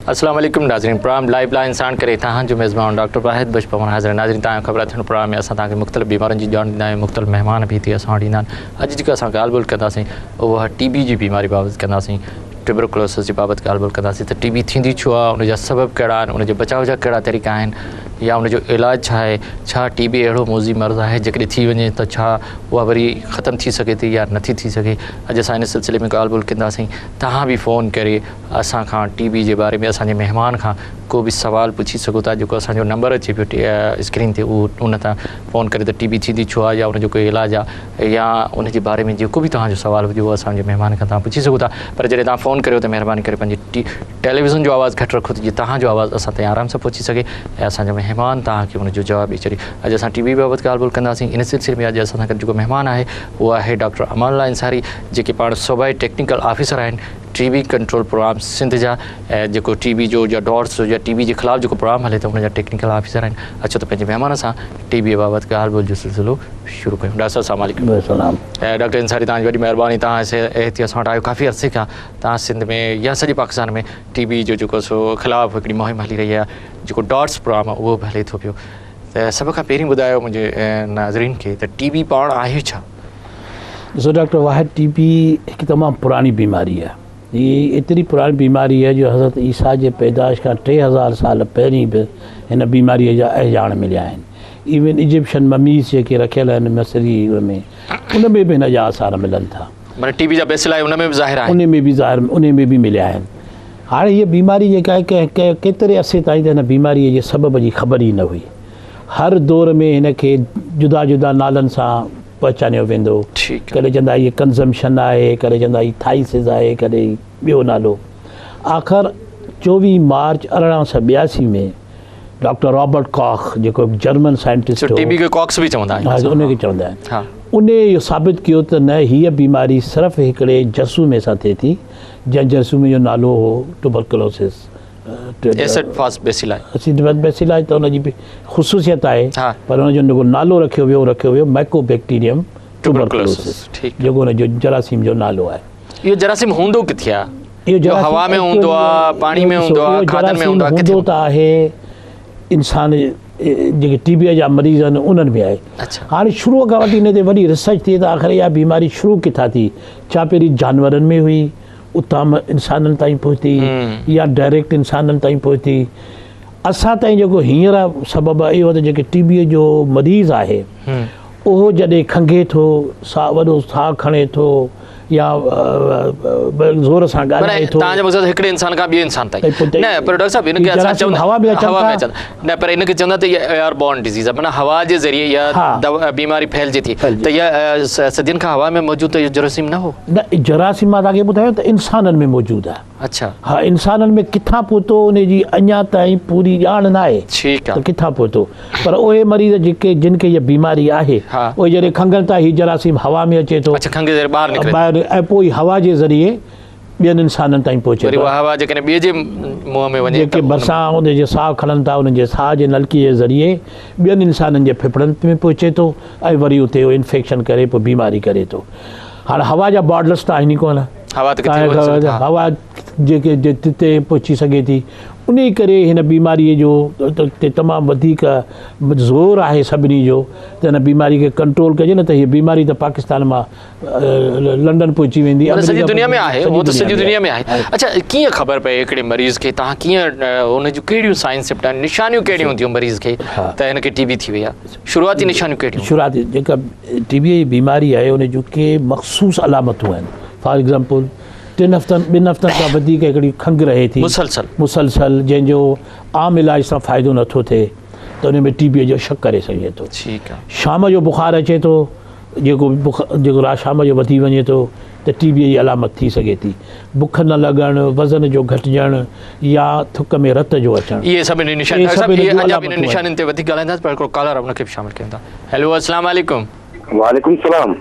अस्सलाम वालेकुम नाज़रीन, प्रोग्राम लाइव ला इंसान करे तव्हां जो मेज़बान डॉक्टर वाहिद बश पवन हाज़िर नाज़रीन। तव्हां ख़बर थियण प्रोग्राम में असां तव्हांखे मुख़्तलिफ़ बीमारियुनि जी ॼाण ॾींदा आहियूं, मुख़्तलिफ़ महिमान भी हिते असां वटि ईंदा आहिनि। अॼु जेका असां ॻाल्हि ॿोल कंदासीं उहा टीबी जी बीमारी बाबति कंदासीं, ट्यूबरकुलोसिस जी बाबति ॻाल्हि ॿोल कंदासीं। त टीबी थींदी छो आहे, उनजा सबब कहिड़ा आहिनि, उनजे बचाव जा कहिड़ा तरीक़ा आहिनि, या उनजो इलाज छा आहे, छा टीबी अहिड़ो मौज़ी मर्ज़ आहे जेकॾहिं थी वञे त छा उहा वरी ख़तमु थी सघे थी या नथी थी सघे। अॼु असां इन सिलसिले में ॻाल्हि ॿोल कंदासीं। तव्हां बि फ़ोन करे असां खां टीबी जे बारे में असांजे महिमान खां को बि सवाल पुछी सघो था, जेको असांजो नंबर अचे पियो स्क्रीन ते, उहो उन तां फ़ोन करे त टीबी थींदी छो आहे या उनजो कोई इलाजु आहे या उनजे बारे में जेको बि तव्हांजो सवाल हुजे उहो असांजे महिमान खां तव्हां पुछी सघो था। पर जॾहिं तव्हां फ़ोन करियो त महिरबानी करे पंहिंजी टेलीविज़न जो आवाज़ु घटि रखो, जीअं तव्हांजो आवाज़ु असां ताईं आराम सां पहुची सघे ऐं असांजो महिमान तव्हांखे उनजो जवाबु ॾेई छॾे। अॼु असां टीबी बाबति ॻाल्हि ॿोल कंदासीं। इन सिलसिले में अॼु असां सां गॾु जेको महिमान आहे उहो आहे डॉक्टर अमानुल्लाह अंसारी, जेके पाण सूबाई टेक्निकल ऑफिसर आहिनि टीबी कंट्रोल प्रोग्राम सिंध जा, ऐं जेको टीबी जो या डॉट्स या टीबी जे ख़िलाफ़ु जेको प्रोग्राम हले थो उनजा टेक्निकल ऑफिसर आहिनि। अचो त पंहिंजे महिमान सां टीबी बाबति ॻाल्हि ॿोल जो सिलसिलो शुरू कयूं। डॉक्टर साहब अस्सलाम वालेकुम। ऐं डॉक्टर अंसारी, तव्हांजी वॾी महिरबानी, तव्हां हिते असां वटि आयो काफ़ी अरसे खां। तव्हां सिंध में या सॼे पाकिस्तान में टीबी जो जेको सो ख़िलाफ़ु हिकिड़ी मुहिम हली रही आहे, जेको डॉट्स प्रोग्राम आहे उहो बि हले थो पियो। त सभ खां पहिरीं ॿुधायो मुंहिंजे नाज़रीन खे त टीबी पाण आहे छा? ॾिसो डॉक्टर वाहिद, टीबी हिकु तमामु पुरानी बीमारी आहे। ये एतिरी पुरानी बीमारी है जो हज़रत ईसा जे पैदाइश खां 3000 साल पहिरीं बि हिन बीमारीअ जा अहजाण मिलिया आहिनि। इवन इजिप्शियन ममीज़ जेके रखियल आहिनि मिस्री में, उन में बि हिन जा आसार मिलनि था। माना टीबी जा बेसिल आहे उन में बि ज़ाहिर आहे, उन में बि मिलिया आहिनि। हाणे हीअ बीमारी जेका आहे केतिरे अरसे ताईं त हिन बीमारीअ जे सबब जी ख़बर ई न हुई। हर दौर में हिन खे जुदा जुदा नालनि सां पहचानियो वेंदो। कॾहिं चवंदा इहे कंज़म्पशन आहे, कॾहिं चवंदा ही थाइसिस आहे, कॾहिं ॿियो नालो। आख़िर 24 मार्च 1882 में डॉक्टर रॉबर्ट कॉख, जेको जर्मन साइंटिस्ट हो, टीबी खे कॉक्स बि चवंदा आहिनि, उनखे चवंदा आहिनि, उन इहो साबित कयो त न, हीअ बीमारी सिर्फ़ु हिकिड़े जसूमे सां थिए थी, जंहिं जसूमे जो नालो हो ट्यूबरकुलोसिस। एसिड फास्ट बेसिल आहे, त उनजी बि ख़ुसूसियत आहे, पर उनजो जेको नालो रखियो वियो माइकोबैक्टीरियम ट्यूबरकुलोसिस, जेको उनजो जरासीम जो नालो आहे। इहो जरासीम हूंदो किथे आहे? इहो हवा में हूंदो आहे, पाणी में हूंदो आहे, खाधनि में हूंदो आहे? हूंदो त आहे इंसान जेके टीबीअ जा मरीज़ आहिनि उन्हनि में आहे। हाणे शुरूअ खां वठी हिन ते वॾी रिसर्च थिए त आख़िर इहा बीमारी शुरू किथां थी? छा पहिरीं जानवरनि में हुई, उतां इंसाननि ताईं पहुती, या डायरेक्ट इंसाननि ताईं पहुती? असां ताईं जेको हींअर सबबु आहे इहो त जेके टीबीअ जो मरीज़ आहे उहो जॾहिं खंघे थो, वॾो साहु खणे थो या ज़ोर सां ॻाल्हाए थो, तव्हांजो मक़सदु हिकिड़े इंसान खां ॿिए इंसान ताईं न? पर डॉक्टर साहब, हिनखे असां चवंदा हवा में अचनि न, पर हिनखे चवंदा त इहा एयरबॉर्न डिज़ीज़ आहे, माना हवा जे ज़रिए इहा बीमारी फैलिजे थी। त इहा सदियुनि खां हवा में मौजूदु, त इहो जरासीम न हो? न, जरासीम मां तव्हांखे ॿुधायो त इंसाननि में मौजूदु आहे। अच्छा, हा, इंसाननि में किथां पहुतो उनजी अञा ताईं पूरी ॼाण न आहे। ठीकु आहे, किथां पहुतो। पर उहे मरीज़ जिन खे इहा बीमारी आहे, उहे जॾहिं खंघनि था, हीउ जरासीम हवा में अचे थो, ॿाहिरि, ऐं पोइ हवा जे ज़रिए ॿियनि इंसाननि ताईं पहुचे थो। हवा जेकॾहिं ॿिए जे मुंहं में वञे, जेके भरिसां उनजे साहु खणनि था, उनजे साहु जे नलकीअ जे ज़रिए ॿियनि इंसाननि जे फेफड़नि में पहुचे थो, ऐं वरी उते उहो इन्फेक्शन करे पोइ बीमारी करे थो। हाणे हवा जा बॉर्डर्स त आहिनि ई कोन, हवा जेके जिते पहुची सघे थी, उन करे हिन बीमारीअ जो तमामु वधीक ज़ोर आहे सभिनी जो त हिन बीमारी खे कंट्रोल कजे, न त हीअ बीमारी त पाकिस्तान मां लंडन पहुची वेंदी, सॼी दुनिया में आहे, उहो त सॼी दुनिया में आहे। अच्छा, कीअं ख़बर पए हिकिड़े मरीज़ खे? तव्हां कीअं हुनजूं कहिड़ियूं साइंस आहिनि, निशानियूं कहिड़ियूं हूंदियूं मरीज़ खे त हिनखे टीबी थी वई आहे? शुरूआती निशानियूं कहिड़ियूं? शुरूआती जेका टीबीअ जी बीमारी आहे उन जूं के मख़सूस अलामतूं आहिनि। फॉर एग्ज़ाम्पल, 2 हफ़्तनि खां वधीक हिकिड़ी खंघि रहे थी मुसलसल, जंहिंजो आम इलाज सां फ़ाइदो नथो थिए, त उन में टीबीअ जो शक करे सघे थो। ठीकु आहे। शाम जो बुखार अचे थो, जेको राति शाम जो वधी वञे थो, त टीबीअ जी अलामत थी सघे थी। बुख न लॻणु, वज़न जो घटिजणु, या थुक में रत जो अचणु, इहे सभिनी निशानियुनि ते वधीक ॻाल्हाईंदासीं, पर हिकिड़ो कॉलर उनखे बि शामिल कयूं था। हेलो, अस्सलाम वालेकुम। वालेकुम सलाम।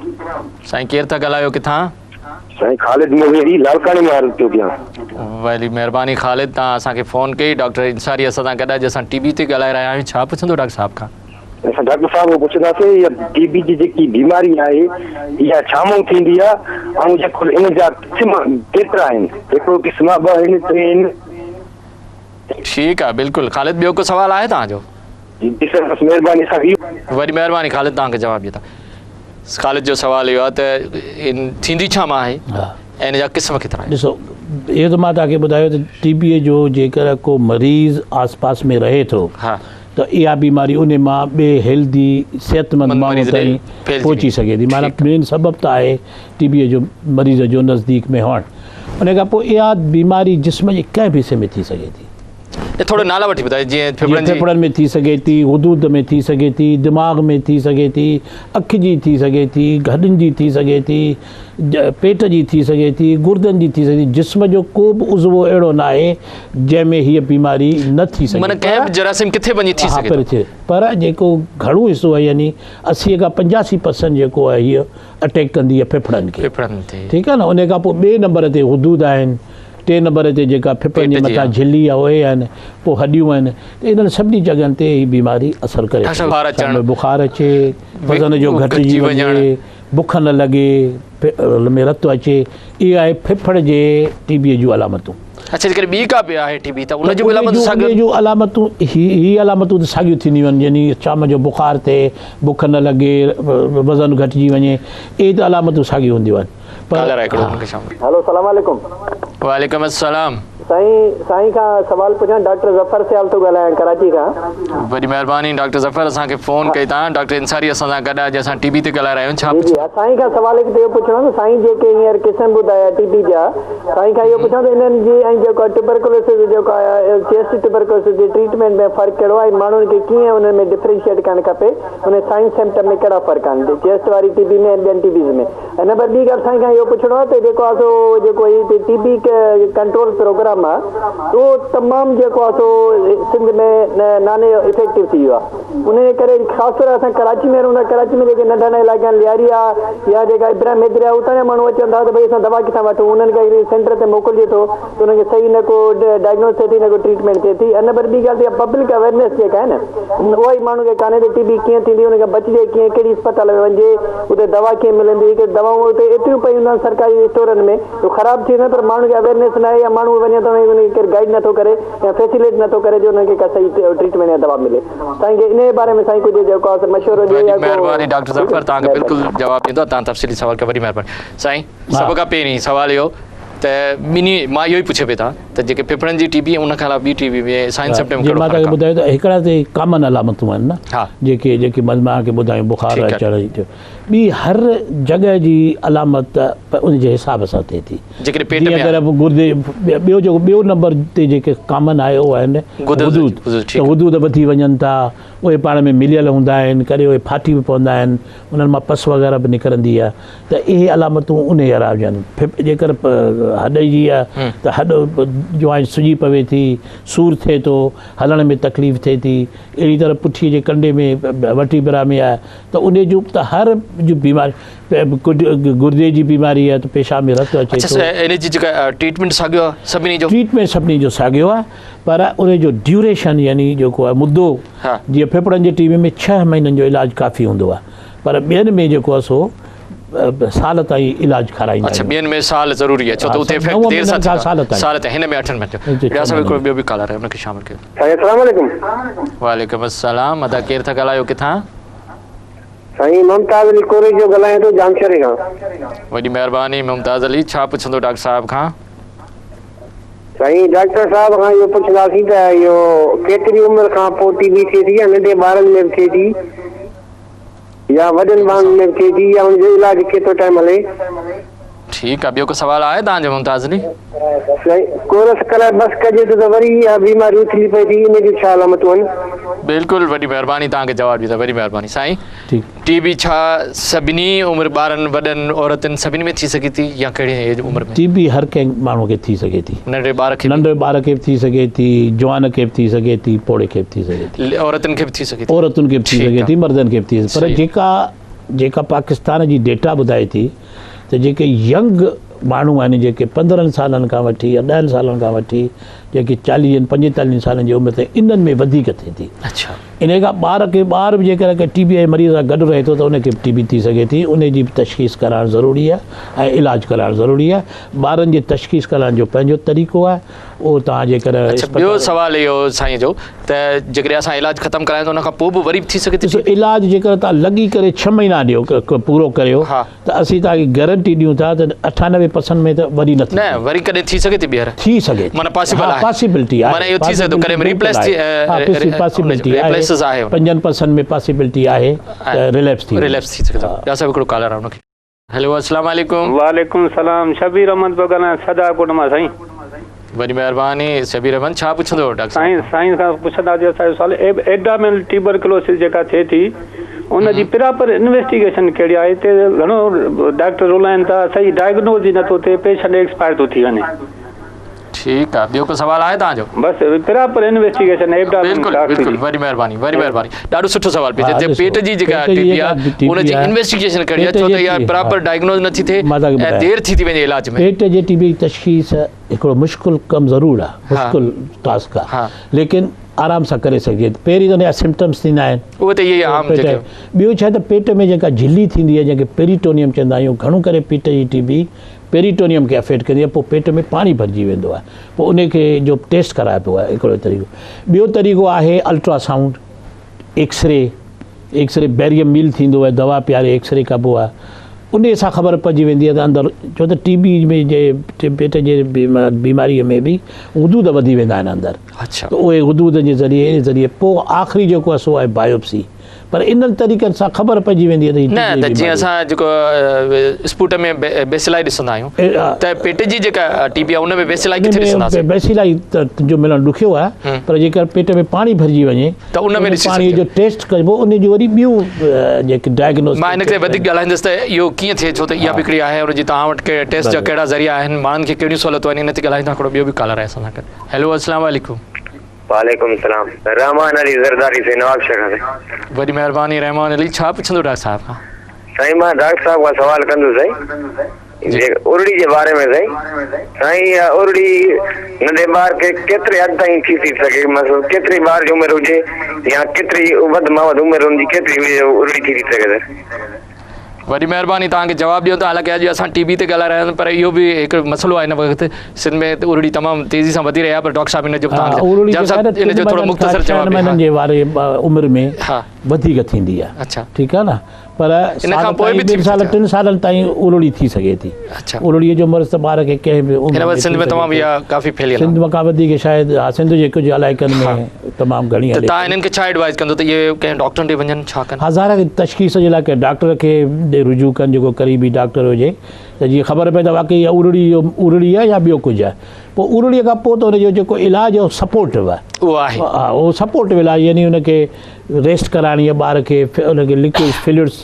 साईं, केरु था ॻाल्हायो, किथां? साईं ख़ालिद मोहिरी, लालकानी में अर्ज़ु थो कयां। वॾी महिरबानी ख़ालिद, तव्हां असांखे फ़ोन कई। डॉक्टर अंसारी असां सां गॾु अॼु असां टीबी ते ॻाल्हाए रहिया आहियूं। छा पुछंदो डॉक्टर साहब खां? असां डॉक्टर साहब को पुछंदासीं, इहा टीबी जी जेकी बीमारी आहे इहा छामो थींदी आहे, ऐं जेको इन जा क़िस्म केतिरा आहिनि? हिकिड़ो क़िस्म, 2 आहिनि, 3 आहिनि? ठीकु आहे बिल्कुलु ख़ालिद ॿियो को सवाल आहे तव्हांजो जी सर बस महिरबानी साईं वरी महिरबानी ख़ालिद तव्हांखे जवाबु ॾियो ख़ालिद जो सवाल इहो आहे त इन थींदी छा मां आहे ऐं इन जा क़िस्म केतिरा आहिनि ॾिसो इहो त मां तव्हांखे ॿुधायो त टीबीअ जो जेकर को मरीज़ आस पास में रहे थो हा त इहा बीमारी उन मां ॿिए हेल्दी सिहतमंद माण्हू ताईं पहुची सघे थी माना मेन सबबु त आहे टीबीअ जो मरीज़ जो नज़दीक में हुअणु उन खां पोइ इहा बीमारी जिस्म जे कंहिं बि हिसे में थी सघे थी थोरो नाला वठी ॿुधायो जीअं फेफड़नि में थी सघे थी हुदूद में थी सघे थी दिमाग़ में थी सघे थी अखि जी थी सघे थी गॾनि जी थी सघे थी पेट जी थी सघे थी गुर्दनि जी थी सघे थी जिस्म जो को बि उज़वो अहिड़ो न आहे जंहिंमें हीअ बीमारी न थी सघे माना कंहिं बि जरासीम किथे वञी थी सघे पर जेको घणो हिसो आहे यानी 80 खां 85% जेको आहे हीअ अटैक कंदी आहे फेफड़नि खे ठीकु आहे न उन खां पोइ ॿिए नंबर ते हुदूद आहिनि टे नंबर ते जेका फेफड़नि जे मथां झिली आहे उहे आहिनि पोइ हॾियूं आहिनि त इन्हनि सभिनी जॻहियुनि ते हीअ बीमारी असरु करे बुखार अचे वज़न जो घटिजी वञे बुख न लॻे में रतु अचे इहे आहे फेफड़ जे टीबीअ जूं अलामतूं अच्छा जेकर ॿी का बि आहे टीबी त उन जूं अलामतूं ही अलामतूं त साॻियूं थींदियूं आहिनि यानी शाम जो बुखार थिए बुख न लॻे वज़न घटिजी वञे इहे त अलामतूं साॻियूं हूंदियूं आहिनि हेलो सलाम वालेकुम वालेकुम अस्सलाम साईं खां सवाल पुछां डॉक्टर ज़फ़र सियाल थो ॻाल्हायां कराची खां वॾी महिरबानी डॉक्टर ज़फ़र असांखे फ़ोन कई तव्हां डॉक्टर इंसारी असां सां गॾु आहे जंहिंसां टीबी ते ॻाल्हाए रहिया आहियूं छा जी साईं खां सवाल हिकु इहो पुछणो आहे साईं जेके हींअर क़िस्म ॿुधाया टीबी जा साईं खां इहो पुछां त इन्हनि जी ऐं जेको ट्यूबरकुलोसिस जेको आहे चेस्ट ट्यूबरकुलोसिस जे ट्रीटमेंट में फ़र्क़ु कहिड़ो आहे माण्हुनि खे कीअं उन में डिफरेंशिएट करणु खपे उन साइन सिम्पटम में कहिड़ा फ़र्क़ु आहिनि चेस्ट वारी टीबी में ऐं ॿियनि टीबीज़ में ऐं नंबर ॿी ॻाल्हि साईं खां इहो पुछणो आहे त जेको आहे सो जेको हीअ टीबी कंट्रोल प्रोग्राम आहे उहो तमामु जेको आहे सो सिंध में नाने इफेक्टिव थी वियो आहे उन जे करे ख़ासि तौर असां कराची में रहंदा कराची में जेके नंढा नंढा इलाइक़ा आहिनि लियारिया या जेका इब्राहिम हैदरी आहे उतां जा माण्हू अचनि था त भई असां दवा किथां वठूं उन्हनि खे सेंटर ते मोकिलिजे थो त उनखे सही न को डायग्नोस थिए थी न को ट्रीटमेंट थिए थी ऐं नंबर ॿी ॻाल्हि त पब्लिक अवेयरनेस जेका आहे न उहा ई माण्हू खे कान्हे त टीबी कीअं थींदी उनखे बचिजे कीअं कहिड़ी अस्पताल में वञिजे उते दवा कीअं मिलंदी हिकु दवाऊं उते एतिरियूं पयूं हूंदियूं आहिनि सरकारी स्टोरनि में तो ख़राबु थी वेंदो पर माण्हू खे अवेयरनेस न आहे या माण्हू वञे थो उनखे केरु गाइड नथो करे या फैसिलिट नथो करे जो उनखे का सही ट्रीटमेंट या दवा मिले साईं खे इन जे बारे में साईं कुझु जेको आहे मशवरो ॾियो महिरबानी डॉक्टर ज़फ़र तव्हांखे बिल्कुलु जवाबु ॾींदो तव्हां तफ़सीली सवाल खे वरी महिरबानी साईं सभ खां पहिरीं सवाल इहो त ॿिन्ही मां इहो ई पुछे पियो था त जेके फेफड़नि जी टीबी उन खां अलावा ॿी टीबी में साइन सिम्पटम मां तव्हांखे ॿुधायो त हिकिड़ा त कॉमन अलामतूं आहिनि न जेके मां खे ॿुधायूं बुखार अचण जी ॿी हर जॻह जी अलामत उन जे हिसाब सां थिए थी अगरि गुर्दे ॿियो नंबर ते जेके कॉमन आहे उहे आहिनि हुदूद वधी वञनि था उहे पाण में मिलियल हूंदा आहिनि कॾहिं उहे फाटी बि पवंदा आहिनि उन्हनि मां पस वग़ैरह बि निकिरंदी आहे त इहे अलामतूं उन जहिड़ा हुजनि जेकर हॾ जी आहे त हॾ जॉइंट सुॼी पवे थी सूरु थिए थो हलण में तकलीफ़ थिए थी अहिड़ी तरह पुठीअ जे कंडे में वर्टिब्रा में आहे त उन जूं त हर जो बीमारी गुर्दे जी बीमारी आहे त पेशाब में रतु अचे थो ट्रीटमेंट साॻियो आहे सभिनी जो साॻियो आहे पर उन जो ड्यूरेशन यानी जेको आहे मुद्दो जीअं फेफड़नि जी टीबी में 6 महीननि जो इलाजु काफ़ी हूंदो आहे पर ॿियनि में जेको आहे सो साल ताईं इलाजु खाराईंदा अच्छा ॿियनि में साल ज़रूरी आहे छो त उते इफेक्ट देर साल ताईं हिन में 8 मिंट ॿियो बि कॉलर आहे उनखे शामिल कयो अस्सलाम वालेकुम वालेकुम अस्सलाम अदा केरु था ॻाल्हायो किथां साईं मुमताज़ अली कोरे जो ॻाल्हायां थो जामशरी खां वॾी महिरबानी मुमताज़ अली छा पुछंदो डॉक्टर साहब खां साईं डॉक्टर साहब खां इहो पुछंदासीं त इहो केतिरी उमिरि खां पोइ टीबी थिए थी या नंढे ॿारनि में बि थिए थी या वॾनि माण्हुनि में बि थिए थी या हुनजो इलाजु केतिरो टाइम हले ठीकु आहे ॿियो को सवाल आहे तव्हांजो मुमताज़ अली कोरस कलर बस कजे त वरी इहा बीमारी उथली पई थी इन जूं छा अलामतूं आहिनि बिल्कुलु वॾी महिरबानी तव्हांखे जवाबु ॾींदा वॾी महिरबानी साईं टीबी छा सभिनी उमिरि ॿारनि वॾनि औरतुनि सभिनी में थी सघे थी या कहिड़ी एज उमिरि में टीबी हर कंहिं माण्हू खे थी सघे थी नंढे ॿार खे बि थी सघे थी जवान खे बि थी सघे थी पोड़े खे बि थी सघे थी औरतुनि खे बि थी सघे थी औरतुनि खे बि थी सघे थी मर्दनि खे बि थी सघे पर जेका पाकिस्तान जी डेटा ॿुधाए थी त जेके यंग माण्हू आहिनि जेके 15 सालनि खां वठी या 10 सालनि खां वठी जेके 40 45 सालनि जी उमिरि ते इन्हनि में वधीक थिए थी अच्छा इन खां ॿार बि जेकर TB जे मरीज़ सां गॾु रहे थो त उनखे TB थी सघे थी। उन जी तशख़ीस कराइणु ज़रूरी आहे ऐं इलाजु कराइणु ज़रूरी आहे। ॿारनि जी तशख़ीस करण जो पंहिंजो तरीक़ो आहे, उहो तव्हां जेकर ॿियो सवाल इहो साईं जो त जेकॾहिं असां इलाजु ख़तमु करायूं त उन खां पोइ बि वरी थी सघे थी? इलाजु जेकर तव्हां लॻी करे 6 महीना ॾियो पूरो करियो त असीं तव्हांखे गारंटी ॾियूं था त 98% में त वरी न वरी कॾहिं थी सघे थी ॿीहर? थी सघे माना पॉसिबल आहे, पॉसिबिलिटी आहे, माना इहो थी सघे थो करे रिप्लेस पॉसिबिलिटी आहे, 5% में पॉसिबिलिटी आहे रिलैप्स थी सघे थो। ॿिया सभु हिकिड़ो कॉलर आहे उनखे। हेलो अस्सलाम वालेकुम। वालेकुम सलाम, शबीर अहमद पियो ॻाल्हायां सदाकोट मां साईं। वॾी महिरबानी शबीर अहमद, छा पुछंदो डॉक्टर साईं खां पुछंदा जी असांजो सवाल एब्डोमिनल ट्यूबरकुलोसिस जेका थिए थी उन जी प्रॉपर इन्वेस्टिगेशन कहिड़ी आहे? हिते घणो डॉक्टर रुलाइनि था, सही डायग्नोज ई नथो थिए, पेशेंट एक्सपायर थो थी वञे। ठीकु आहे, ॿियो को सवाल आहे तव्हांजो? बसि प्रॉपर इन्वेस्टिगेशन बिल्कुलु बिल्कुुलु, वॾी महिरबानी वॾी महिरबानी। ॾाढो सुठो सवाल पियो चए, पेट जी जेका TB आहे उन जी इन्वेस्टिगेशन करिणी आहे, छो त इहा प्रॉपर डायग्नोज नथी थिए ऐं देरि थी वञे इलाज में। पेट जे TB तशख़ीस हिकिड़ो मुश्किल कमु ज़रूरु आहे, मुश्किल टास्क आहे, लेकिन आराम सां करे सघिजे। पहिरीं त उनजा सिम्पटम्स थींदा आहिनि, उहे त इहे आम जेके। ॿियो छा त पेट में जेका झिल्ली थींदी आहे जंहिंखे पेरिटोनियम चवंदा आहियूं, घणो करे पेट जी TB पेरिटोनियम खे अफेक्ट कंदी आहे, पोइ पेट में पाणी भरिजी वेंदो आहे, पोइ उनखे जो टेस्ट कराइबो आहे हिकिड़ो तरीक़ो। ॿियो तरीक़ो आहे अल्ट्रासाउंड, एक्सरे बैरियम मील थींदो आहे, दवा पीआरे एक्सरे कबो आहे, उन सां ख़बर पइजी वेंदी आहे त अंदरि, छो त TB में जे पेट जे बीमारीअ में बि हुदूद वधी वेंदा आहिनि अंदरि। अच्छा, त उहे हुदूद जे ज़रिए पोइ आख़िरी जेको आहे सो आहे बायोप्सी, पर इन्हनि तरीक़नि सां ख़बर पइजी वेंदी आहे न त जीअं असां जेको स्पूट में बेसिलाई ॾिसंदा आहियूं त पेट जी जेका TB आहे उन में बेसिलाई किथे ॾिसंदासीं? बेसिलाई त जो मिलणु ॾुखियो आहे, पर जेकर पेट में पाणी भरिजी वञे त उन में पाणी जो टेस्ट करिबो, उन जी वरी ॿियूं जेके डायग्नोस। मां इन करे वधीक ॻाल्हाईंदुसि त इहो कीअं थिए, छो त इहा बि हिकिड़ी आहे उन जी तव्हां वटि टेस्ट जा कहिड़ा ज़रिया आहिनि, माण्हुनि खे कहिड़ियूं सहूलियतूं आहिनि, इन ते ॻाल्हाईंदा। हिकिड़ो ॿियो बि कॉलर आहे असां सां गॾु। हेलो अस्सलाम वालेकुम। वालेकुम सलाम, रहमान अली ज़रदारी से नवाब शहर से। वॾी महिरबानी रहमान अली, छा पुछंदो डॉक्टर साहब खां? साईं मां डॉक्टर साहब खां सवाल कंदुसि साईं उरड़ी जे बारे में। साईं उरड़ी नंढे ॿार के केतिरे हद ताईं थी सघे, मतिलबु केतिरी ॿार जी उमिरि हुजे या केतिरी वधि मां वधि उमिरि हुनजी केतिरी उरड़ी थी सघे? वॾी महिरबानी, तव्हांखे जवाबु ॾियो त हालांकि अॼु असां TB ते ॻाल्हाए रहिया आहियूं, पर इहो बि हिकु मसइलो आहे हिन वक़्तु सिंध में उरड़ी तमामु तेज़ी सां वधी रही आहे, पर डॉक्टर साहब इन जो थोरो मुख़्तसर जवाबु जे वारे उमिरि में वधीक थींदी आहे। अच्छा, ठीकु आहे न, पर इन खां पोइ बि 3 सालनि ताईं उरड़ी थी सघे थी। अच्छा, उरड़ीअ जो मर्ज़ त ॿार खे कंहिं बि सिंध में तमामु इहा काफ़ी फैलियल आहे, सिंध में का वधीक शायदि सिंध जे कुझु इलाइक़नि में तमामु घणी। त तव्हां इन्हनि खे छा एडवाइस कंदो त इहे कंहिं डॉक्टरनि ॾे वञनि, छा कनि? हज़ार तशख़ीस जे लाइ कंहिं डॉक्टर खे रुजू कनि, जेको क़रीबी डॉक्टर हुजे, त जीअं ख़बर पए त वाक़ई इहा उरड़ी आहे या ॿियो कुझु आहे। पोइ उरड़ीअ खां पोइ त हुनजो जेको इलाजु आहे सपोर्टिव आहे, उहो आहे, हा, उहो सपोर्टिव इलाजु, यानी हुनखे रेस्ट कराइणी आहे, ॿार खे हुनखे लिक्विड फ्लूइड्स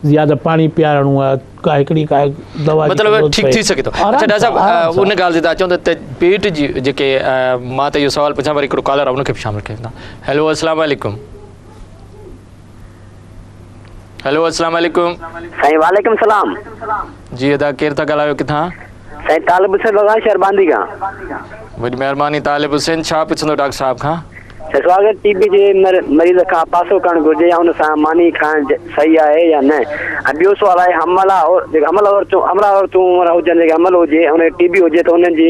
ज़्यादा पाणी पीआरणो आहे, का हिकिड़ी का दवा मतिलबु ठीकु थी सघे थो। अच्छा डॉक्टर साहब, उन ॻाल्हि ते तव्हां चवंदा त पेट जी जेके मां त इहो सवाल पुछां, वरी हिकिड़ो कॉलर आहे उनखे बि शामिलु कयूं था। हेलो अस्सलाम वालेकुम। हेलो अस्सलाम वालेकुम। साईं वालेकुम सलाम जी, अदा केरु था ॻाल्हायो, किथां? साईं तालिब हुसैन लॻा शहर बांदी खां। वॾी महिरबानी तालिब हुसैन, छा पुछंदो डॉक्टर साहब खां? स्वागत TB जे मरीज़ खां पासो करणु घुरिजे या हुन सां मानी खाइणु सही आहे या न? ऐं ॿियो सुवाल आहे हमला औरतूं हुजनि, जेके हमल हुजे हुन TB हुजे त हुननि जी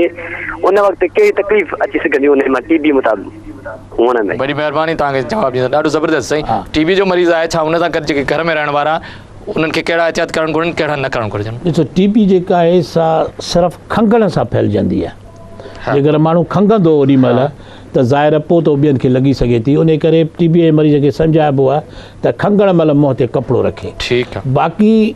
उन वक़्तु कहिड़ी तकलीफ़ अची सघंदी हुन मां TB मुताबिक़ हुन में? वॾी महिरबानी, तव्हांखे जवाबु ॾींदा। ॾाढो ज़बरदस्त साईं। TB जो मरीज़ आहे, छा हुन सां गॾु जेके घर में रहण वारा उन्हनि खे कहिड़ा एहतियात करणु घुरिजनि, कहिड़ा न करणु घुरिजनि? ॾिसो, TB जेका आहे सा सिर्फ़ु खंघण सां फैलिजंदी आहे। जेकर माण्हू खंघंदो ओॾी महिल त ज़ाहिर पोइ त ॿियनि खे लॻी सघे थी, उन करे TB जे मरीज़ खे सम्झाइबो आहे त खंघण महिल मुंहं ते कपिड़ो रखे। ठीकु आहे। बाक़ी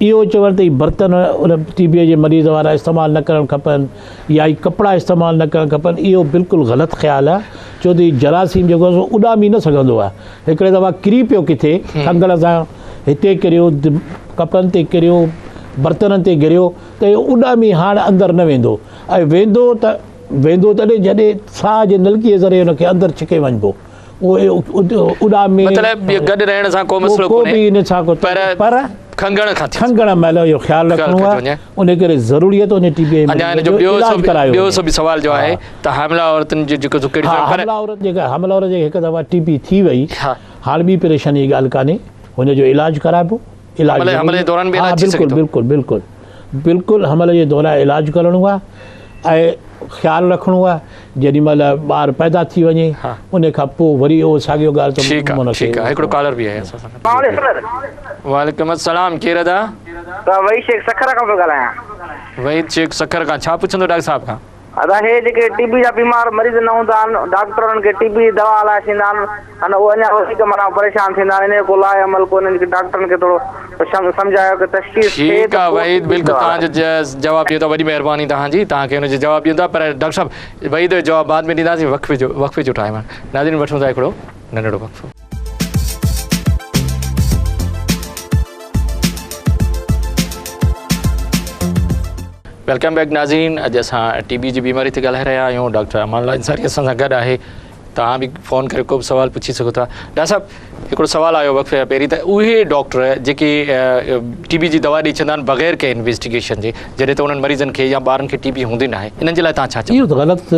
इहो चवण त बर्तन उन TB जे मरीज़ वारा इस्तेमालु न करणु खपनि या ई कपिड़ा इस्तेमालु न करणु खपनि, इहो बिल्कुलु ग़लति ख़्यालु आहे, छो त जरासीम जेको आहे सो उॾामी न सघंदो आहे। हिकिड़े दफ़ा किरी पियो किथे खंघण सां, हिते किरियो, कपड़नि ते किरियो, बर्तननि ते गिरियो, त इहो उॾामी हाणे अंदरि न वेंदो, ऐं वेंदो तॾहिं जॾहिं साह जे नलकीअ ज़रिए हुनखे अंदरि छिके वञिबो। उहो उॾामी मतिलबु गॾु रहण सां को मसइलो कोन्हे, पर खंगण महिल इहो ख़्यालु रखणो आहे उन करे ज़रूरी आहे त उन टीबी इलाज करायो। ॿियो बि सवाल जो आहे त हामिला औरतुनि जो जेको हामिला औरत जेका हिकु दफ़ा टीबी थी वई हाणे ॿी परेशानी जी ॻाल्हि कान्हे हुनजो इलाजु कराइबो। हमले जे दौरान बि इलाज थी सघे थो। बिल्कुलु बिल्कुलु बिल्कुलु हमले जे दौरान इलाजु करिणो आहे ऐं ख़्यालु रखणो आहे जेॾी महिल ॿारु पैदा थी वञे उन खां पोइ वरी उहो साॻियो ॻाल्हि त हिकिड़ो कॉलर बि आहे। वालेकुम अस्सलाम, केरु अदा? वही शेख सखर खां पियो ॻाल्हायां। वही शेख सखर खां, छा पुछंदो डॉक्टर साहब खां? अदा हे जेके टीबी जा बीमार मरीज़ न हूंदा आहिनि डॉक्टर उन्हनि खे टीबी दवा हलाए छॾींदा आहिनि अने उहे अञा वधीक माना परेशान थींदा आहिनि इन को लाइ अमल कोन्हे डॉक्टरनि खे थोरो सम्झायो कि तशख़ीस थिए। ठीकु आहे वहीद, बिल्कुलु तव्हांजो जवाबु ॾियो त वॾी महिरबानी तव्हांजी, तव्हांखे हुनजो जवाबु ॾींदा पर डॉक्टर साहब वहीद जो जवाबु बाद में ॾींदासीं। वक़्फ़े जो टाइम आहे। नाज़रीन वठूं था हिकिड़ो नंढड़ो वक़्फ़ो। वेलकम बैक नाज़रीन, अॼु असां टीबी जी बीमारी ते ॻाल्हाए रहिया आहियूं। डॉक्टर अमानुल्लाह अंसारी असां सां गॾु आहे। तव्हां बि फ़ोन करे को बि सुवाल पुछी सघो था। डॉक्टर साहब हिकिड़ो सुवालु आयो वक़्फ़े खां पहिरीं त उहे डॉक्टर जेके टीबी जी दवा ॾेई छॾंदा आहिनि बग़ैर कंहिं इन्वेस्टिगेशन जे जॾहिं त उन्हनि मरीज़नि खे या ॿारनि खे टीबी हूंदी न आहे, इन्हनि जे लाइ तव्हां छा चओ? इहो त ग़लति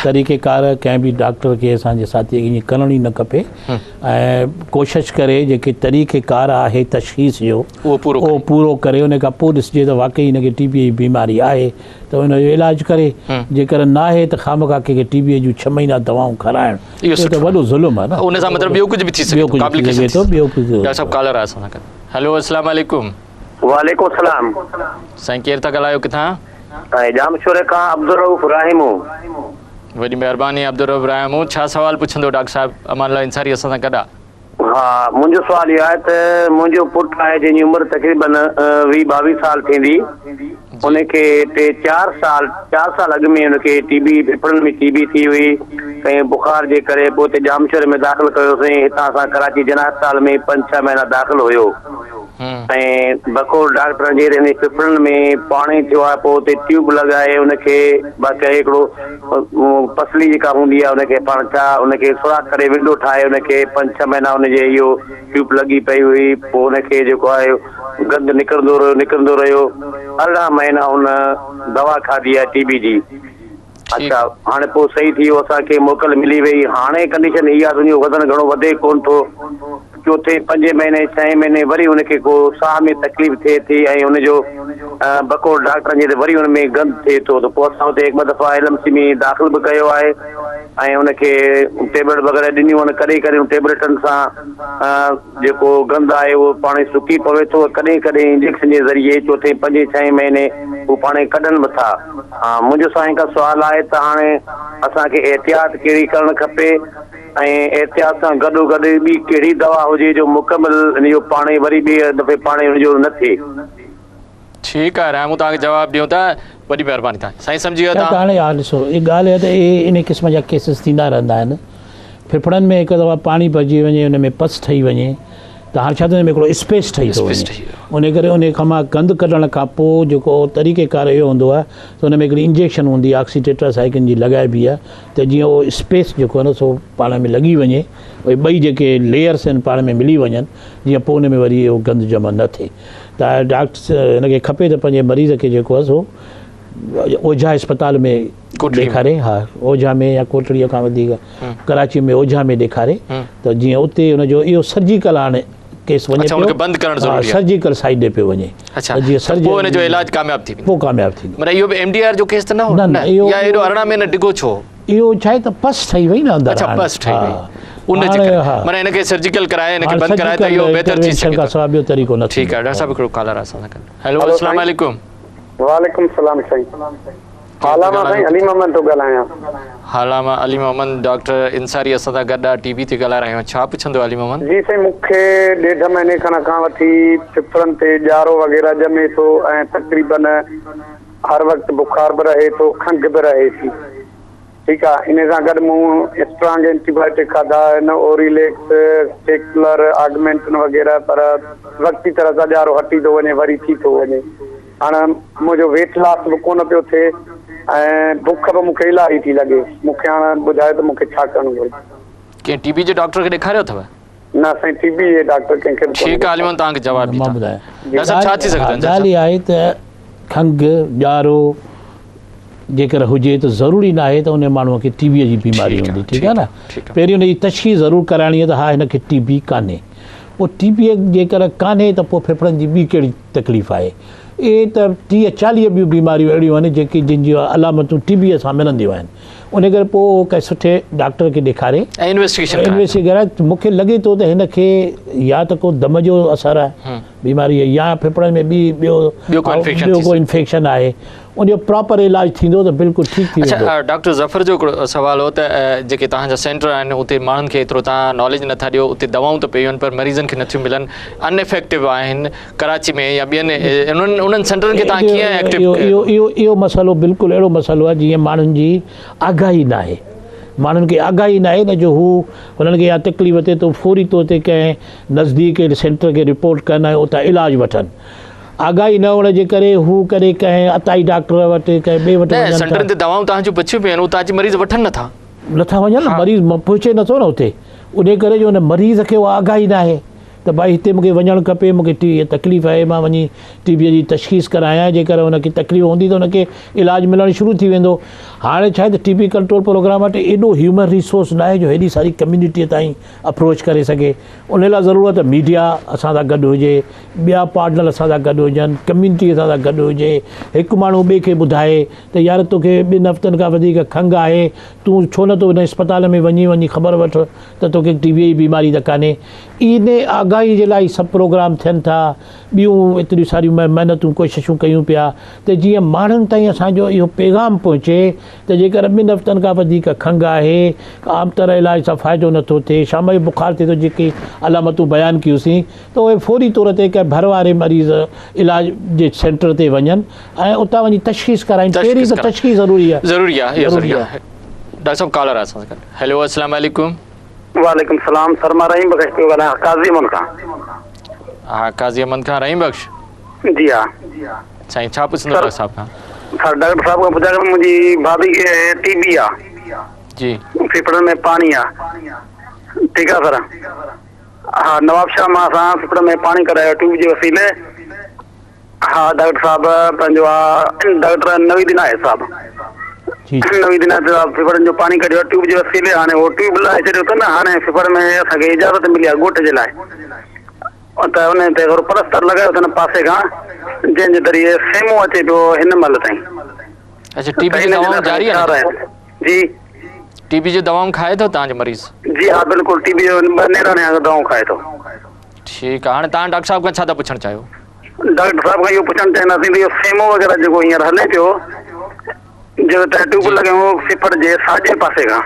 तरीक़ेकार कंहिं बि डॉक्टर खे असांजे साथीअ खे ईअं करणु ई न खपे ऐं कोशिशि करे जेके तरीक़ेकार आहे तशख़ीस जो उहो पूरो करे उन खां पोइ ॾिसिजे त वाक़ई हिनखे टीबीअ जी बीमारी आहे त हुनजो इलाजु करे। जेकर न आहे त खामख़ा कंहिंखे टीबीअ जूं 6 महीना दवाऊं खाराइण इहो त वॾो ज़ुल्म आहे न। उन सां मतिलबु ॿियो कुझु बि थी सघे थो। डॉक्टर साहब कॉलर आहे असां सां गॾु। हेलो अस्सलाम वालेकुम। वालेकुम सलाम। साईं केरु था ॻाल्हायो किथां? जामशोरे खां अब्दुल रऊफ़ राहिमू। वॾी महिरबानी अब्दुल रऊफ़ राहिमू, छा सवाल पुछंदो डॉक्टर साहब? अमानुल्लाह अंसारी असां सां गॾु आहे। हाँ, मुंहिंजो सुवाल इहो आहे त मुंहिंजो पुटु आहे जंहिंजी उमिरि तक़रीबन 20-22 साल थींदी। उनखे 4 साल अॻु में उनखे टीबी फेफड़नि में टीबी थी हुई कंहिं बुखार जे करे। पोइ हुते जामशोरे में दाख़िल कयोसीं। हितां असां कराची जना अस्पताल में 5-6 महीना दाख़िल हुयो ऐं बक़ौर डॉक्टर जे फेफड़नि में पाणी थियो आहे। पोइ हुते ट्यूब लॻाए उनखे बाक़ी हिकिड़ो पसली जेका हूंदी आहे उनखे पाण छा उनखे सुराख करे विंडो ठाहे उनखे 5-6 महीना उनजे इहो ट्यूब लॻी पई हुई। पोइ उनखे जेको आहे गंद निकिरंदो रहियो। 18 महीना उन दवा खाधी आहे टीबी जी। अच्छा, हाणे पोइ सही थी वियो, असांखे मोकल मिली वई। हाणे कंडीशन इहा आहे तुंहिंजो वज़न घणो वधे कोन थो। चौथे 5 महीने 6 महीने वरी उनखे को साह में तकलीफ़ थिए थी ऐं उनजो बक़ौर डॉक्टरनि जे वरी उन में गंद थिए थो। त पोइ असां हुते 1 दफ़ा LMC में दाख़िल बि कयो आहे ऐं उनखे टेबलेट वग़ैरह ॾिनियूं आहिनि। करे टेबलेटनि सां जेको गंद आहे उहो पाण सुकी पवे थो। कॾहिं इंजेक्शन जे ज़रिए चौथे 5-6 महीने उहो पाण कढनि बि था। मुंहिंजो साईं खां सुवालु आहे त हाणे असांखे एहतियात कहिड़ी करणु खपे ऐं एहतियात सां गॾोगॾु ॿी कहिड़ी दवा हुजे जो मुकमल हिनजो पाणे वरी ॿिए दफ़े पाणे हुनजो न थिए। ठीकु आहे, रामू तव्हांखे जवाबु ॾियूं था। वॾी महिरबानी तव्हां साईं सम्झी वियो। हाणे ॾिसो इहा ॻाल्हि आहे त इन क़िस्म जा केसिस थींदा रहंदा आहिनि। फेफड़नि में हिकु दफ़ा पाणी भरिजी वञे हुन में पस ठही वञे त हाणे छा थींदो हिकिड़ो स्पेस ठही थो वञे। उन करे उन खां मां गंद कढण खां पोइ जेको तरीक़ेकार इहो हूंदो आहे त हुन में हिकिड़ी इंजेक्शन हूंदी आहे ऑक्सीटेट्रासाइक्लिन जी लॻाइबी आहे त जीअं उहो स्पेस जेको आहे न सो पाण में लॻी वञे, भई ॿई जेके लेयर्स आहिनि पाण में मिली वञनि जीअं पोइ हुन में वरी इहो गंद जमा न थिए। त डॉक्टर हिनखे खपे त पंहिंजे मरीज़ खे जेको आहे सो ओझा अस्पताल में ॾेखारे। हा, ओझा में या कोटड़ीअ खां वधीक कराची में ओझा में ॾेखारे त जीअं उते हुनजो इहो सर्जिकल हाणे केस वञे सर्जिकल साइड पियो वञे। जीअं सर्जरी हुनजो इलाज कामयाब थी पोइ कामयाब थी। मतलब इहो MDR जो केस त न हो? न, इहो या एॾो 18 महीना डिगो छो? इहो छा आहे त पस ठही वई न अंदरि। अच्छा, पस ठही वई उन जे करे माने इनखे सर्जिकल कराए इनखे बंद कराए त इहो बेहतर थी सके। का सवाल ॿियो तरीक़ो न। ठीकु आहे डॉक्टर साहब हिकिड़ो कॉलर आहे असां सां। हेलो अस्सलाम वालेकुम। वालेकुम सलाम साईं। हालामा साईं अली मोहम्मद थो ॻाल्हायां। हालामा अली मोहम्मद, डॉक्टर अंसारी असां सां गॾु आहे। टीबी ते ॻाल्हाए रहिया आहियूं। छा पुछंदो अली मोहम्मद? जी साईं, मूंखे 1.5 महीने खां वठी फेफड़नि ते ॼारो वग़ैरह ॼमे थो ऐं तक़रीबन हर वक़्तु बुखार बि रहे थो, खंघि बि रहे थी। ठीकु आहे, इन सां गॾु मूं स्ट्रॉन्ग एंटीबायोटिक खाधा आहिनि, ओरिलेक्स, टेक्सलर, ऑगमेंटन वग़ैरह, पर वक़्ती तरह सां ॼारो हटी थो वञे वरी थी थो वञे। हाणे मुंहिंजो वेट लॉस बि कोन पियो थिए ऐं बुख बि मूंखे इलाही थी लॻे। मूंखे हाणे ॿुधायो त मूंखे छा करणो घुरिजे? कंहिं टीबी जे डॉक्टर खे ॾेखारियो अथव? ना साईं टीबी जे डॉक्टर कंहिंखे बि ठीकु आहे अलीमन तव्हांखे जवाब मां ॿुधायां डॉक्टर साहब छा थी सघंदा ॻाल्हि इहा आहे त खंघि ॼारो जेकर हुजे त ज़रूरी न आहे त उन माण्हूअ खे टीबीअ जी बीमारी हूंदी ठीकु आहे न पहिरीं हुनजी तशख़ीस ज़रूरु कराइणी आहे त हा हिनखे टीबी कान्हे पोइ टीबीअ जेकर कान्हे त पोइ फेफड़नि जी ॿी कहिड़ी तकलीफ़ आहे इहे त 30-40 ॿियूं बीमारियूं अहिड़ियूं आहिनि जेकी जिन जूं अलामतूं टीबीअ सां मिलंदियूं आहिनि उन करे पोइ कंहिं सुठे डॉक्टर खे ॾेखारे इन्वेस्टिगेशन कराए मूंखे लॻे थो त हिनखे या त को दम जो असरु आहे बीमारी या फेफड़नि में ॿियो को इन्फेक्शन आहे उनजो प्रॉपर इलाज थींदो त बिल्कुलु ठीकु थी वेंदो। अच्छा डॉक्टर ज़फ़र जो हिकिड़ो सुवालु हो त जेके तव्हांजा सेंटर आहिनि उते माण्हुनि खे एतिरो तव्हां नॉलेज नथा ॾियो उते दवाऊं त पयूं आहिनि पर मरीज़नि खे नथियूं मिलनि अनइफेक्टिव आहिनि कराची में या ॿियनि उन्हनि सेंटरनि खे तव्हां कीअं एक्टिव इहो मसइलो बिल्कुलु अहिड़ो मसइलो आहे जीअं माण्हुनि जी आगाही न आहे माण्हुनि खे आगाही न आहे न जो हू हुननि खे या तकलीफ़ थिए त फौरी तौर ते कंहिं नज़दीक सेंटर खे रिपोर्ट कनि ऐं उतां इलाजु वठनि आगाही न हुअण जे करे हू करे कंहिं अताई डॉक्टर वटि कंहिं ॿिए वटि सेंटरनि ते दवाऊं तव्हांजूं बचियूं पियूं आहिनि उतां अची मरीज़ वठनि नथा वञनि न मरीज़ पहुचे नथो न हुते उन करे जो हुन मरीज़ खे उहा आगाही न आहे त भाई हिते मूंखे वञणु खपे मूंखे तकलीफ़ आहे मां वञी टीबीअ जी तशख़ीस करायां जेकर हुनखे तकलीफ़ हूंदी त हुनखे इलाजु मिलणु शुरू थी वेंदो हाणे छा आहे त टीबी कंट्रोल प्रोग्राम वटि एॾो ह्यूमन रिसोर्स न आहे जो हेॾी सारी कम्यूनिटीअ ताईं अप्रोच करे सघे उन लाइ ज़रूरत आहे मीडिया असां सां गॾु हुजे ॿिया पार्टनर असां सां गॾु हुजनि कम्यूनिटी असां सां गॾु हुजे हिकु माण्हू ॿिए खे ॿुधाए त यार तोखे 2 हफ़्तनि खां वधीक खंघि आहे तूं छो नथो हिन अस्पताल में वञी ख़बर वठ त तोखे टीबीअ जी बीमारी त कान्हे इन आगाही जे लाइ सभु प्रोग्राम थियनि था ॿियूं एतिरियूं सारियूं महिनतूं कोशिशूं कयूं पिया त जीअं माण्हुनि ताईं असांजो इहो पैगाम पहुचे त जेकर 2 हफ़्तनि खां वधीक खंघि आहे आम तरह इलाज सां फ़ाइदो नथो थिए शाम जो बुखार थिए थो जेके अलामतूं बयानु कयूंसीं त उहे फौरी तौर ते कंहिं भर वारे मरीज़ इलाज जे सेंटर ते वञनि ऐं उतां वञी तशख़ीस कराइनि पहिरीं त तशख़ीस ज़रूरी आहे डॉक्टर साहब कॉलर आहे असां सां गॾु हेलो अस्सलाम वालेकुम वालेकुम सलाम सर मां रहीम बख़्श पियो ॻाल्हायां काज़ी अमन खां हा काज़ी अमन खां रहीम बख़्श जी हा साईं छा पुछंदो डॉक्टर साहब खां सर डॉक्टर साहब खां पुछां मुंहिंजी भाभी खे टीबी आहे जी फेफड़नि में पाणी आहे ठीकु आहे सर हा नवाबशाह मां असां फेफड़नि में पाणी कढायो ट्यूब जे वसीले हा डॉक्टर साहब पंहिंजो आहे डॉक्टर नवीदीन आहे साहब नवीदीन फेफड़नि जो पाणी कढियो ट्यूब जे वसीले हाणे उहो ट्यूब लाइ छॾियो अथनि हाणे फेफड़ में असांखे इजाज़त मिली आहे ॻोठ जे लाइ त उन ते थोरो प्लस्तर लॻायो अथनि पासे खां जंहिंजे ज़रिए सेमो अचे पियो हिन महिल ताईं अच्छा टीबी जी दवाऊं जारी आहे जी टीबी जी दवाऊं खाए थो तव्हांजो मरीज़ जी हा बिल्कुलु टीबी जो 2 नेराणे दवाऊं खाए थो ठीकु आहे हाणे तव्हां डॉक्टर साहब खां छा था पुछणु चाहियो डॉक्टर साहब खां इहो पुछणु चाहींदासीं त इहो सेमो वग़ैरह जेको हींअर हले पियो जो त ट्यूब लॻायूं फेफड़ जे साॼे पासे खां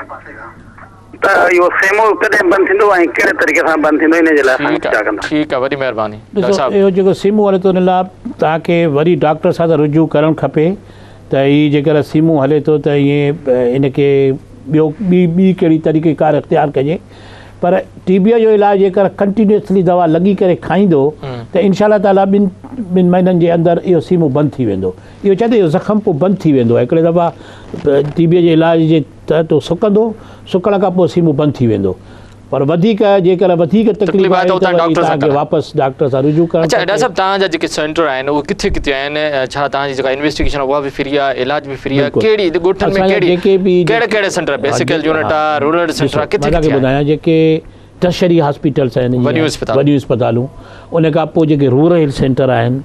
त इहो सेमो कॾहिं बंदि थींदो ऐं कहिड़े तरीक़े सां बंदि थींदो इन जे लाइ असां छा कंदा ठीकु आहे वॾी महिरबानी ॾिसो इहो जेको सीमो हले थो उन लाइ तव्हांखे वरी डॉक्टर सां त रुजू करणु खपे त हीअ जेकर सीमो हले थो त ईअं इनखे ॿी कहिड़ी तरीक़ेकार इख़्तियार कजे पर टीबीअ जो इलाजु जेकर कंटिन्यूअसली दवा लॻी करे खाईंदो त इनशा ताला 2 महीननि जे अंदरि इहो सीमो बंदि थी वेंदो इहो चए थो इहो ज़ख़्म पोइ बंदि थी वेंदो आहे हिकिड़े दफ़ा टीबीअ जे इलाज जे तहत सुकंदो सुकण खां पोइ सीमो बंदि थी वेंदो पर वधीक जेकर वधीक तकलीफ़ आहे त तव्हांखे वापसि डॉक्टर सां रुजू करणु अच्छा डॉक्टर साहब तव्हांजा जेके सेंटर आहिनि उहे किथे किथे आहिनि छा तव्हांजी जेका इन्वेस्टिगेशन आहे उहा बि फ्री आहे इलाज बि फ्री आहे कहिड़ी ॻोठनि में कहिड़े सेंटर बेसिकल यूनिट आहे रूरल सेंटर आहे किथे किथे ॿुधायां जेके टर्शरी हॉस्पिटल्स आहिनि वॾियूं अस्पतालूं उन खां पोइ जेके रूरल सेंटर आहिनि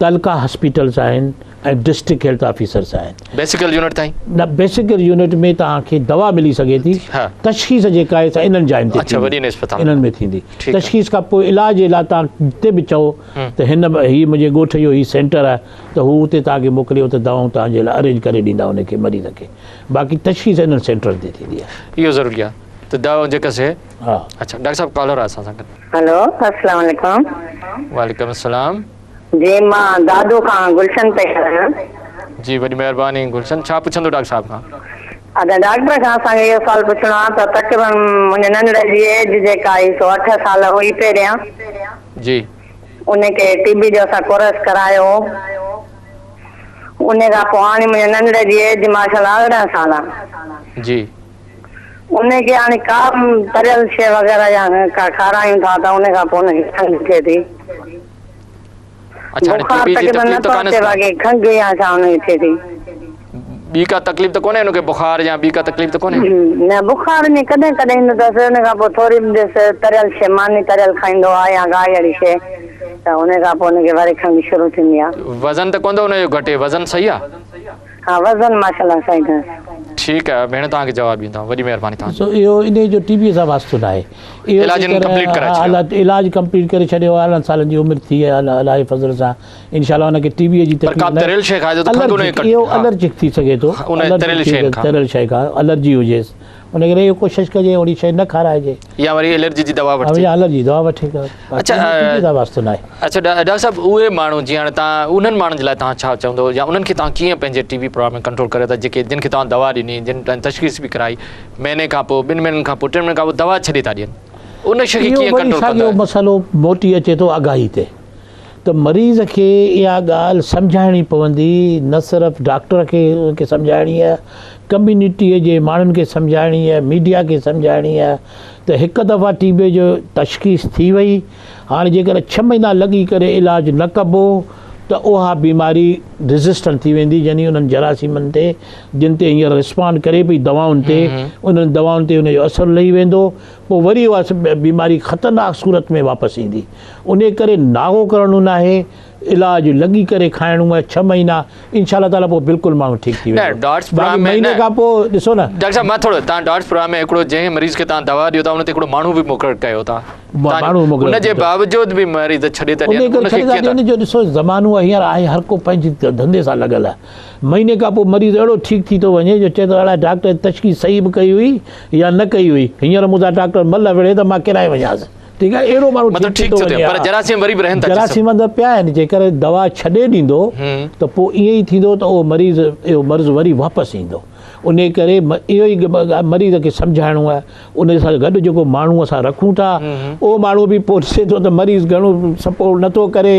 तलका हॉस्पिटल्स आहिनि ऐं डिस्ट्रिक्ट हेल्थ ऑफिसर्स आहिनि बेसिकल यूनिट ताईं न बेसिकल यूनिट में तव्हांखे दवा मिली सघे थी तशख़ीस जेका आहे इन्हनि जायुनि ते इन्हनि में थींदी तशख़ीस खां पोइ इलाज जे लाइ तव्हां जिते बि चओ त हीअ मुंहिंजे ॻोठ जो हीअ सेंटर आहे त हू उते तव्हांखे मोकिलियो त दवाऊं तव्हांजे लाइ अरेंज करे ॾींदा उनखे मरीज़ खे बाक़ी तशख़ीस इन्हनि सेंटर ते थींदी आहे इहो ज़रूरी आहे तो दवा जेका से हाँ अच्छा डॉक्टर साहब कॉलर आसा संग हेलो अस्सलाम वालेकुम वालेकुम अस्सलाम जी मां दादो खां गुलशन पे करां जी बड़ी मेहरबानी गुलशन छा पुछंदो डॉक्टर साहब का अदा डॉक्टर खां असांखे इहो सवाल पुछणो आहे त तक़रीबन मुंहिंजे नंढड़े जी एज जेका आहे 108 साल हुई पहिरियां जी उनखे टीबी जो असां कोर्स करायो उन खां पोइ हाणे मुंहिंजे नंढड़े जी एज माशाल्लाह 18 साल आहे जी उनखे हाणे का तरियल शइ वग़ैरह या खारायूं था त उन खां पोइ उनखे खंघि थिए थी। अच्छा टीबी जी तकलीफ़ तो काने वागे खंघि या छा उनखे थिए थी। बी का तकलीफ़ तो कोने उनके बुखार या बी का तकलीफ़ तो कोने? न बुखार में कॾहिं कॾहिं ईंदो अथसि उन खां पोइ थोरी तरियल शइ मानी तरियल खाईंदो आहे या गाहि अहिड़ी शइ त उन खां पोइ उनखे वरी खंघि शुरू थींदी आहे। वज़न त कोन उनजो घटे वज़न सही आहे? हाँ वज़न माशाल्लाह सही अथसि। ठीक है भेण तव्हांखे जवाब ॾींदा वॾी महिरबानी तव्हां। सो इहो इन जो टीबी सां वास्तो न आहे। इलाज कंप्लीट करे छॾियो आहे 11 सालनि जी उमिरि थी आहे अलाह जे फज़ल सां इंशाल्लाह उनखे टीबीअ जी तकलीफ़ इहो एलर्जिक थी सघे थो तरियल शइ खां एलर्जी हुजेसि उन करे इहो कोशिशि कजे ओड़ी शइ न खाराइजे या वरी एलर्जी जी दवा वठे एलर्जी दवा वठे। अच्छा वास्तो न आहे। अच्छा डॉक्टर साहब उहे माण्हू जीअं हाणे तव्हां उन्हनि माण्हुनि जे लाइ तव्हां छा चवंदो या उन्हनि खे तव्हां कीअं पंहिंजे टीबी प्रोग्राम में कंट्रोल करे था जेके जिन खे तव्हां दवा ॾिनी जिन तशख़ीस बि कराई महीने खां पोइ 2 महीननि खां पोइ 3 महीननि खां पोइ दवा छॾे था ॾियनि उन शइ खे कीअं कंट्रोल कंदा? मसइलो मोटी अचे थो आगाही ते त मरीज़ खे इहा ॻाल्हि सम्झाइणी पवंदी न सिर्फ़ु डॉक्टर खे सम्झाइणी आहे कम्यूनिटीअ जे माण्हुनि खे सम्झाइणी आहे मीडिया खे सम्झाइणी आहे त हिकु दफ़ा टीबी जो तशख़ीस थी वई हाणे जेकर 6 महीना लॻी करे इलाजु न कबो त उहा बीमारी रेज़िस्टेंट थी वेंदी यानी उन्हनि जरासीमनि ते जिन ते हींअर रिस्पॉन्ड करे पई दवाउनि ते उन्हनि दवाउनि ते उनजो असरु लही वेंदो पोइ वरी उहा बीमारी ख़तरनाक सूरत में वापसि ईंदी। उन करे नागो करणो न आहे इलाजु लॻी करे खाइणो आहे 6 महीना इंशाल्लाह ताला पोइ बिल्कुलु माण्हू ठीकु थी वेंदो। महीने खां पोइ ॾिसो न डॉक्टर साहब मां थोरो तव्हां डॉट्स प्रोग्राम में हिकिड़ो जंहिं मरीज़ खे तव्हां दवा ॾियो था उन ते हिकिड़ो माण्हू बि मुक़ररु कयो था उनजे बावजूद बि मरीज़ छॾे था ॾियनि जो ॾिसो ज़मानो हींअर आहे हर को पंहिंजे धंधे सां लॻल आहे। महीने खां पोइ मरीज़ अहिड़ो ठीकु थी थो वञे जो चए थो अलाए डॉक्टर तशख़ीस सही बि कई हुई या न कई हुई हींअर मूंसां डॉक्टर मल विढ़े त मां किराए वञासि ठीकु आहे अहिड़ो माण्हू जरासीम त पिया आहिनि जेकर दवा छॾे ॾींदो त पोइ ईअं ई थींदो त उहो मरीज़ इहो मर्ज़ वरी वापसि ईंदो। उन करे इहो ई मरीज़ खे सम्झाइणो आहे उन सां गॾु जेको माण्हू असां रखूं था उहो माण्हू बि पोइ ॾिसे थो त मरीज़ घणो सपोर्ट नथो करे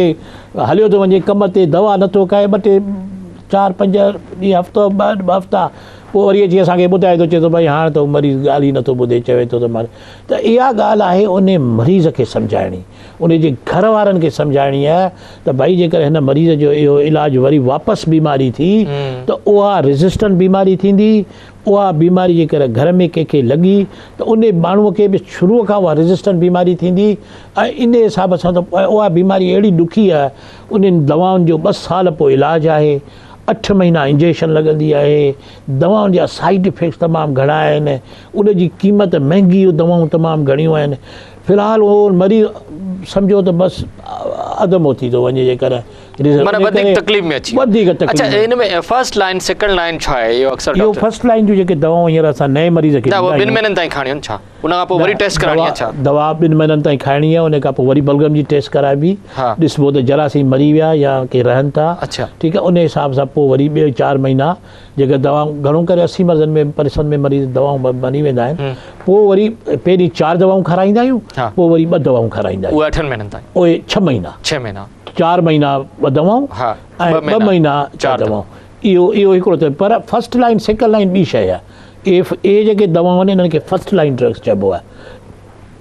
हलियो थो वञे कम ते दवा नथो खाए 2-4-5 ॾींहं हफ़्तो 2 हफ़्ता पोइ वरी अची असांखे ॿुधाए थो चए थो भई हाणे त मरीज़ ॻाल्हि ई नथो ॿुधे चवे थो त इहा ॻाल्हि आहे उन मरीज़ खे सम्झाइणी उन जे घर वारनि खे सम्झाइणी आहे त भई जेकर हिन मरीज़ जो इहो इलाजु वरी वापसि बीमारी थी त उहा रेज़िस्टेंट बीमारी थींदी उहा बीमारी जेकर घर में कंहिंखे लॻी त उन माण्हूअ खे बि शुरूअ खां उहा रेज़िस्टेंट बीमारी थींदी ऐं इन हिसाब सां त उहा बीमारी अहिड़ी ॾुखी आहे उन्हनि दवाउनि जो 2 साल पोइ इलाजु आहे 8 महीना इंजेक्शन लॻंदी आहे दवाउनि जा साइड इफेक्ट्स तमामु घणा आहिनि उनजी क़ीमत महांगी दवाऊं तमामु घणियूं आहिनि फ़िलहालु उहो मरीज़ सम्झो त बसि अदमो थी थो वञे जेकर वधीक तकलीफ़ में अची वधीक तकलीफ़। अच्छा इन में फर्स्ट लाइन सेकंड लाइन छा आहे इहो अक्सर इहो फर्स्ट लाइन जूं जेके दवाऊं हींअर असां नए मरीज़ खे 2 महीननि ताईं खाणियूं आहिनि छा उन खां पोइ वरी टेस्ट कराइणी आहे छा दवा 2 महीननि ताईं खाइणी आहे उन खां पोइ वरी बलगम जी टेस्ट कराइबी ॾिसबो त जरासीम मरी विया या के रहनि था ठीकु आहे उन हिसाब सां पोइ वरी 4 महीना जेकर दवाऊं घणो करे 80% में % में मरीज़ दवाऊं बनी वेंदा आहिनि पोइ वरी पहिरीं 4 दवाऊं खाराईंदा आहियूं पोइ वरी 2 दवाऊं खाराईंदा आहियूं 8 महीननि ताईं उहे 6 महीना 4 महीना 2 दवाऊं ऐं 2 महीना 4 दवाऊं इहो हिकिड़ो त पर फर्स्ट लाइन सेकंड लाइन ॿी शइ आहे ए जेके दवाऊं आहिनि इन्हनि खे फर्स्ट लाइन ड्रग्स चइबो आहे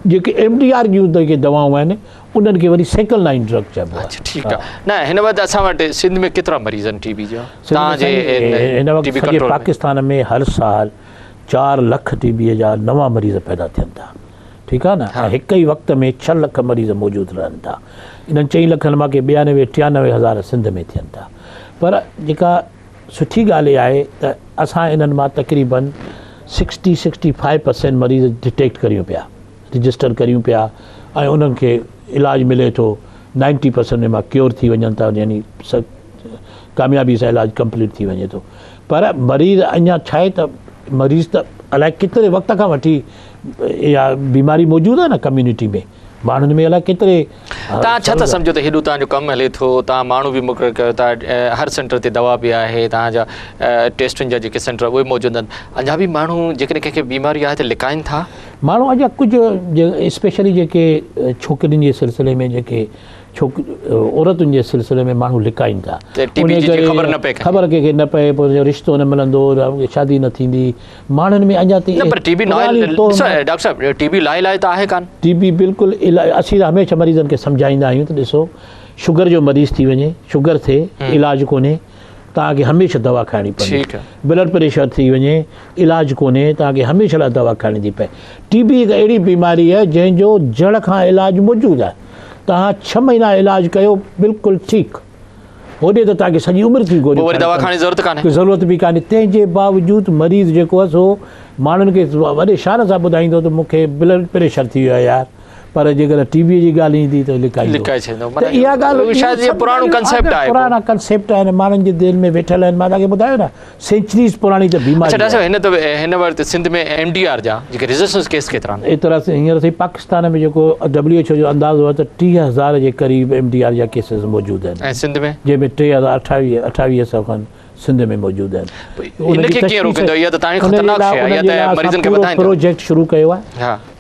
जेके MDR जूं जेके दवाऊं आहिनि उन्हनि खे वरी सेकंड लाइन ड्रग चइबो आहे। ठीकु आहे न हिन वक़्तु असां वटि सिंध में केतिरा मरीज़ आहिनि टीबी जा हिन वक़्तु सॼे पाकिस्तान में हर साल 4 लख टीबीअ जा नवां मरीज़ पैदा थियनि था ठीकु आहे न ऐं हिक ई वक़्त में 6 लख मरीज़ मौजूदु रहनि था इन्हनि 4 लखनि मां के 92-93 हज़ार सिंध में थियनि था पर जेका सुठी ॻाल्हि आहे त असां इन्हनि मां तक़रीबन 60-65% मरीज़ डिटेक्ट करियूं पिया रजिस्टर करियूं पिया ऐं उन्हनि खे इलाजु मिले थो 90% में मां क्योर थी वञनि था यानी कामयाबी सां इलाजु कंप्लीट थी वञे थो पर मरीज़ अञा छा आहे त मरीज़ त अलाए केतिरे वक़्त खां वठी इहा बीमारी मौजूदु आहे न कम्यूनिटी में माण्हुनि में अलाए केतिरे तव्हां छा था सम्झो त हेॾो तव्हांजो कमु हले थो तव्हां माण्हू बि मुक़ररु कयो था हर सेंटर ते दवा बि आहे तव्हांजा टेस्टुनि जा जेके सेंटर उहे मौजूदु आहिनि अञा बि माण्हू जेकॾहिं कंहिंखे बीमारी आहे त लिकाइनि था माण्हू अञा कुझु स्पेशली जेके छोकिरियुनि जे सिलसिले में जेके छोक औरतुनि जे सिलसिले में माण्हू लिकाइनि था, ख़बर कंहिंखे न पए, पोइ रिश्तो न मिलंदो, शादी न थींदी, माण्हुनि में अञा टीबी बिल्कुलु असीं हमेशह मरीज़नि खे सम्झाईंदा आहियूं त ॾिसो शुगर जो मरीज़ थी वञे, शुगर थिए इलाज कोन्हे, तव्हांखे हमेशह दवा खाइणी पवंदी, ब्लड प्रेशर थी वञे इलाज कोन्हे, तव्हांखे हमेशह लाइ दवा खाइणी थी पए। टीबी हिकु अहिड़ी बीमारी आहे जंहिंजो जड़ खां इलाज मौजूदु आहे, तव्हां 6 महीना इलाज कयो बिल्कुलु ठीकु, होॾे त तव्हांखे सॼी उमिरि थी ज़रूरत बि कान्हे। तंहिंजे बावजूदि मरीज़ जेको आहे सो माण्हुनि खे वॾे शान सां ॿुधाईंदो त मूंखे ब्लड प्रेशर थी वियो आहे यार, पर जेकर टीबी जी ॻाल्हि ईंदी त इहा ॻाल्हि पुराणा कंसेप्ट आहिनि, माण्हुनि जे दिलि में वेठल आहिनि। मां तव्हांखे ॿुधायो न सेंचुरीज़ पुराणी त बीमारी सिंध में MDR जा जेके रेजिस्टेंस केस केतिरा आहिनि? एतिरा हींअर ताईं पाकिस्तान में जेको WHO जो अंदाज़ो आहे त 30,000 जे क़रीब MDR जा केसिस मौजूदु आहिनि, ऐं सिंध में जंहिंमें 2800 खनि सिंध में मौजूदु आहिनि। प्रोजेक्ट शुरू कयो आहे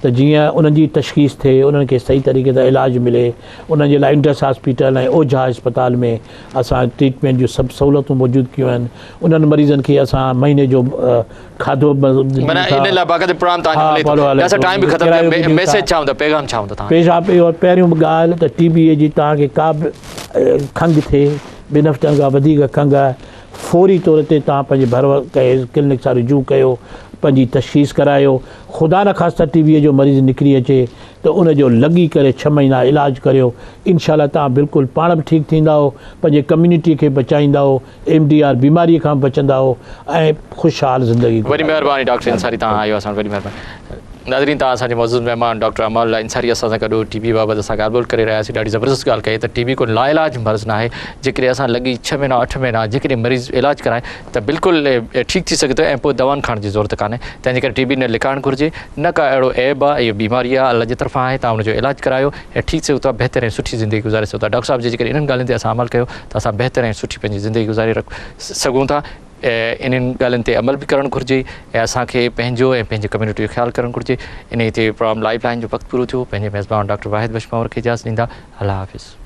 त जीअं उन्हनि जी तशख़ीस थिए, उन्हनि खे सही तरीक़े सां इलाजु मिले, उन्हनि जे लाइ इंडस हॉस्पिटल ऐं ओझा अस्पताल में असां ट्रीटमेंट जूं सभु सहूलियतूं मौजूदु कयूं आहिनि। उन्हनि मरीज़नि खे असां महीने जो खाधो पहिरियों ॻाल्हि त टीबीअ जी तव्हांखे का बि खंघि थिए, 2 हफ़्तनि खां वधीक खंघि आहे, फौरी तौर ते तव्हां पंहिंजे भर कंहिं क्लिनिक सां रुजू कयो, पंहिंजी तशख़ीस करायो। ख़ुदा न ख़ासिता टीबीअ जो मरीज़ निकिरी अचे त उनजो लॻी करे 6 महीना इलाजु करियो, इनशाला तव्हां बिल्कुलु पाण बि ठीकु थींदा हो, पंहिंजे कम्यूनिटी खे बचाईंदा हो, MDR बीमारीअ खां बचंदा हो ऐं ख़ुशहाल ज़िंदगी। वॾी महिरबानी डॉक्टर अंसारी, तव्हां आयो असां, वॾी महिरबानी। नाज़रीन, तव्हां असांजे मौजूदु महिमान डॉक्टर अमल अंसारी असां सां गॾु टीबी बाबति असां ॻाल्हि ॿोल करे रहियासीं। ॾाढी ज़बरदस्त ॻाल्हि कई त टीबी को लाइलाज मर्ज़ न आहे, जेकॾहिं असां लॻी 6 महीना 8 महीना जेकॾहिं मरीज़ इलाजु कराए त बिल्कुलु ठीकु थी सघे थो ऐं पोइ दवाऊं खाइण जी ज़रूरत कान्हे। तंहिंजे करे टीबी न लिकाइणु घुरिजे, न का अहिड़ो ऐब आहे, इहो बीमारी आहे, अल्लाह जे तरफ़ां आहे, तव्हां हुनजो इलाजु करायो ऐं ठीकु सघो था, बहितर ऐं सुठी ज़िंदगी गुज़ारे सघो था। डॉक्टर साहिब जे जेकॾहिं इन्हनि ॻाल्हियुनि ते असां अमल कयो त असां बहितर ऐं सुठी पंहिंजी ज़िंदगी गुज़ारे सघूं था। इन्हनि ॻाल्हियुनि ते अमल बि करणु घुरिजे ऐं असांखे पंहिंजो ऐं पंहिंजे कम्यूनिटी जो ख़्यालु करणु घुरिजे। इन ते प्रोग्राम लाइफ लाइन जो वक़्तु पूरो थियो। पंहिंजे मेज़बान डॉक्टर वाहिद बशमावर खे इजाज़त ॾींदा। अल्लाह हाफ़िज़।